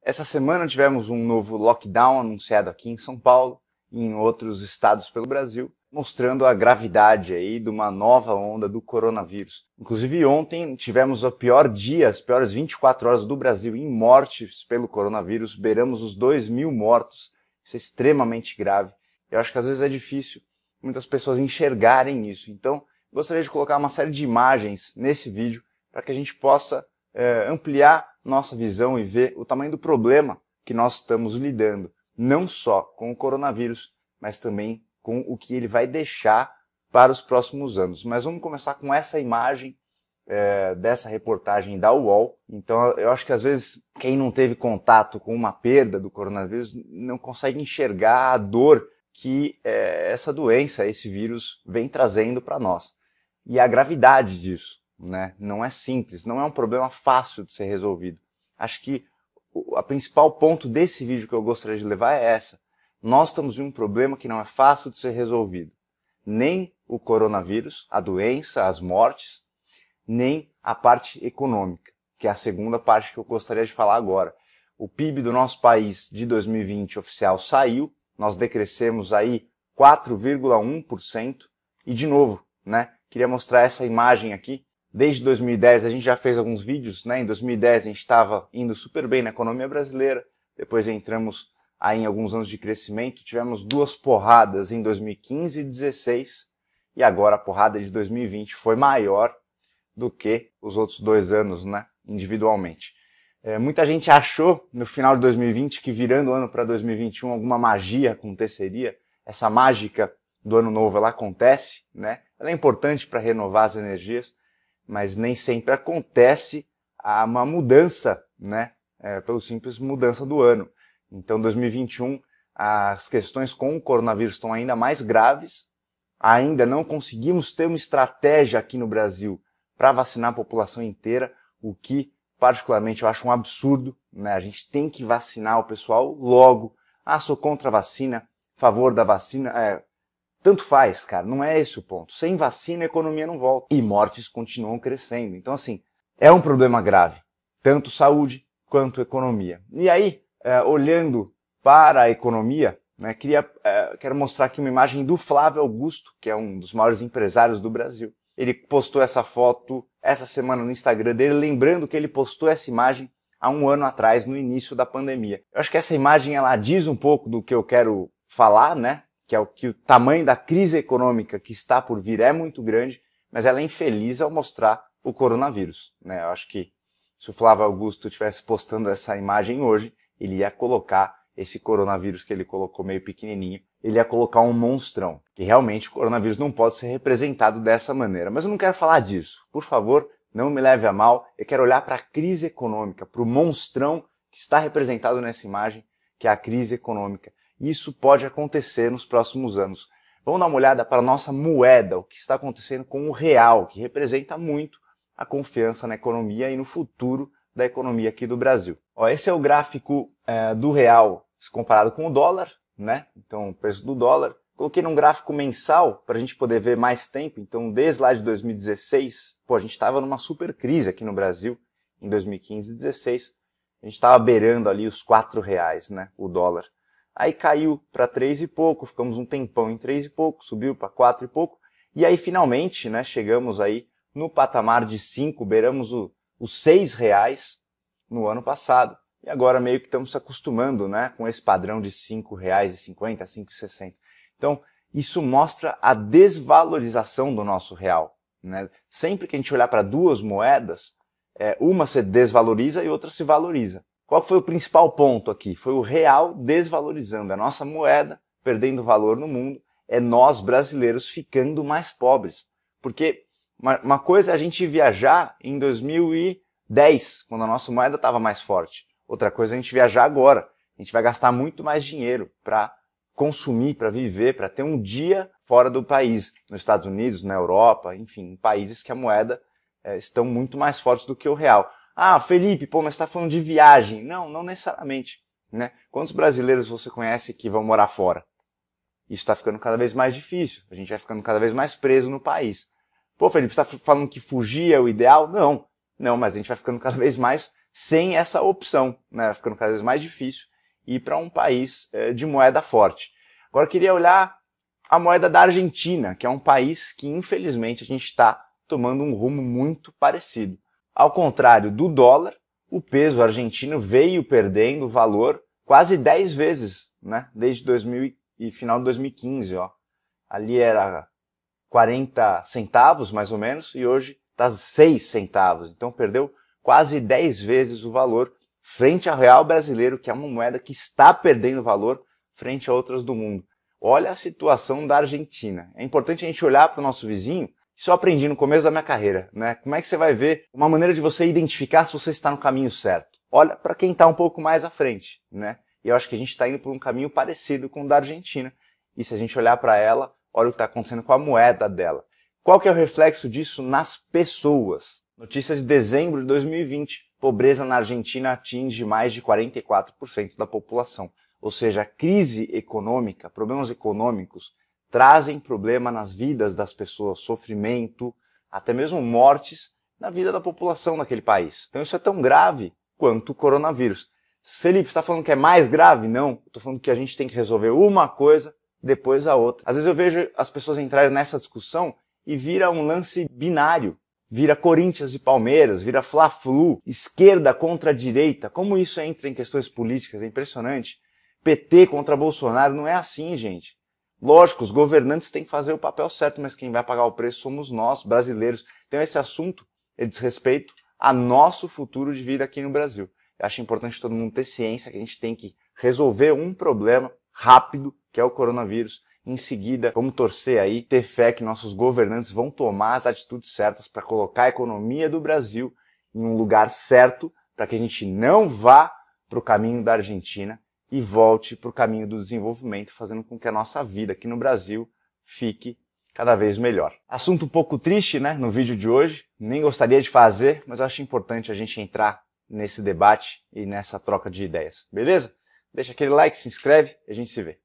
Essa semana tivemos um novo lockdown anunciado aqui em São Paulo e em outros estados pelo Brasil, mostrando a gravidade aí de uma nova onda do coronavírus. Inclusive ontem tivemos o pior dia, as piores 24 horas do Brasil em mortes pelo coronavírus, beiramos os 2.000 mortos, isso é extremamente grave. Eu acho que às vezes é difícil muitas pessoas enxergarem isso, então gostaria de colocar uma série de imagens nesse vídeo para que a gente possa ampliar nossa visão e ver o tamanho do problema que nós estamos lidando, não só com o coronavírus, mas também com o que ele vai deixar para os próximos anos. Mas vamos começar com essa imagem dessa reportagem da UOL. Então eu acho que às vezes quem não teve contato com uma perda do coronavírus não consegue enxergar a dor que essa doença, esse vírus vem trazendo para nós. E a gravidade disso, né? Não é simples, não é um problema fácil de ser resolvido. Acho que o principal ponto desse vídeo que eu gostaria de levar é essa. Nós estamos em um problema que não é fácil de ser resolvido. Nem o coronavírus, a doença, as mortes, nem a parte econômica, que é a segunda parte que eu gostaria de falar agora. O PIB do nosso país de 2020 oficial saiu, nós decrescemos aí 4,1% e de novo, né? Queria mostrar essa imagem aqui. Desde 2010 a gente já fez alguns vídeos, né? Em 2010 a gente estava indo super bem na economia brasileira, depois entramos aí em alguns anos de crescimento, tivemos duas porradas em 2015 e 2016, e agora a porrada de 2020 foi maior do que os outros 2 anos, né? Individualmente. Muita gente achou no final de 2020 que virando o ano para 2021 alguma magia aconteceria. Essa mágica do ano novo ela acontece, né? Ela é importante para renovar as energias, mas nem sempre acontece uma mudança, né? Pelo simples mudança do ano. Então, 2021, as questões com o coronavírus estão ainda mais graves. Ainda não conseguimos ter uma estratégia aqui no Brasil para vacinar a população inteira, o que, particularmente, eu acho um absurdo, né? A gente tem que vacinar o pessoal logo. Ah, sou contra a vacina, a favor da vacina. Tanto faz, cara, não é esse o ponto. Sem vacina a economia não volta e mortes continuam crescendo. Então, assim, é um problema grave, tanto saúde quanto economia. E aí, olhando para a economia, né, quero mostrar aqui uma imagem do Flávio Augusto, que é um dos maiores empresários do Brasil. Ele postou essa foto essa semana no Instagram dele, lembrando que ele postou essa imagem há 1 ano atrás, no início da pandemia. Eu acho que essa imagem ela diz um pouco do que eu quero falar, né? Que o tamanho da crise econômica que está por vir é muito grande, mas ela é infeliz ao mostrar o coronavírus, né? Eu acho que se o Flávio Augusto estivesse postando essa imagem hoje, ele ia colocar esse coronavírus que ele colocou meio pequenininho, ele ia colocar um monstrão, que realmente o coronavírus não pode ser representado dessa maneira. Mas eu não quero falar disso, por favor, não me leve a mal, eu quero olhar para a crise econômica, para o monstrão que está representado nessa imagem, que é a crise econômica. Isso pode acontecer nos próximos anos. Vamos dar uma olhada para a nossa moeda, o que está acontecendo com o real, que representa muito a confiança na economia e no futuro da economia aqui do Brasil. Esse é o gráfico do real comparado com o dólar, né? Então, o preço do dólar. Coloquei num gráfico mensal para a gente poder ver mais tempo. Então, desde lá de 2016, a gente estava numa super crise aqui no Brasil, em 2015 e 2016. A gente estava beirando ali os R$4, né? O dólar. Aí caiu para 3 e pouco, ficamos um tempão em 3 e pouco, subiu para 4 e pouco, e aí finalmente, né, chegamos aí no patamar de 5, beiramos os R$6 no ano passado, e agora meio que estamos se acostumando, né, com esse padrão de R$5,50, R$5,60. Então, isso mostra a desvalorização do nosso real, né? Sempre que a gente olhar para duas moedas, uma se desvaloriza e outra se valoriza. Qual foi o principal ponto aqui? Foi o real desvalorizando, a nossa moeda perdendo valor no mundo, é nós brasileiros ficando mais pobres. Porque uma coisa é a gente viajar em 2010, quando a nossa moeda estava mais forte. Outra coisa é a gente viajar agora. A gente vai gastar muito mais dinheiro para consumir, para viver, para ter um dia fora do país. Nos Estados Unidos, na Europa, enfim, em países que a moeda estão muito mais fortes do que o real. Ah, Felipe, mas você está falando de viagem. Não, não necessariamente, né? Quantos brasileiros você conhece que vão morar fora? Isso está ficando cada vez mais difícil. A gente vai ficando cada vez mais preso no país. Pô, Felipe, você está falando que fugir é o ideal? Não, mas a gente vai ficando cada vez mais sem essa opção, né? Ficando cada vez mais difícil ir para um país de moeda forte. Agora eu queria olhar a moeda da Argentina, que é um país que infelizmente a gente está tomando um rumo muito parecido. Ao contrário do dólar, o peso argentino veio perdendo valor quase 10 vezes, né? Desde 2000 e final de 2015, ó. Ali era 40 centavos mais ou menos e hoje está 6 centavos. Então perdeu quase 10 vezes o valor frente ao real brasileiro, que é uma moeda que está perdendo valor frente a outras do mundo. Olha a situação da Argentina. É importante a gente olhar para o nosso vizinho. Isso eu aprendi no começo da minha carreira, né? Como é que você vai ver uma maneira de você identificar se você está no caminho certo? Olha para quem está um pouco mais à frente, né? E eu acho que a gente está indo por um caminho parecido com o da Argentina. E se a gente olhar para ela, olha o que está acontecendo com a moeda dela. Qual que é o reflexo disso nas pessoas? Notícia de dezembro de 2020. Pobreza na Argentina atinge mais de 44% da população. Ou seja, a crise econômica, problemas econômicos, trazem problema nas vidas das pessoas, sofrimento, até mesmo mortes na vida da população daquele país. Então isso é tão grave quanto o coronavírus. Felipe, você está falando que é mais grave? Não, estou falando que a gente tem que resolver uma coisa depois a outra. Às vezes eu vejo as pessoas entrarem nessa discussão e vira um lance binário. Vira Corinthians e Palmeiras, vira Fla-Flu, esquerda contra direita. Como isso entra em questões políticas? É impressionante. PT contra Bolsonaro, não é assim, gente. Lógico, os governantes têm que fazer o papel certo, mas quem vai pagar o preço somos nós, brasileiros. Então esse assunto diz respeito a nosso futuro de vida aqui no Brasil. Eu acho importante todo mundo ter ciência que a gente tem que resolver um problema rápido, que é o coronavírus. Em seguida, vamos torcer aí, ter fé que nossos governantes vão tomar as atitudes certas para colocar a economia do Brasil em um lugar certo, para que a gente não vá para o caminho da Argentina e volte para o caminho do desenvolvimento, fazendo com que a nossa vida aqui no Brasil fique cada vez melhor. Assunto um pouco triste, né, no vídeo de hoje, nem gostaria de fazer, mas eu acho importante a gente entrar nesse debate e nessa troca de ideias, beleza? Deixa aquele like, se inscreve e a gente se vê.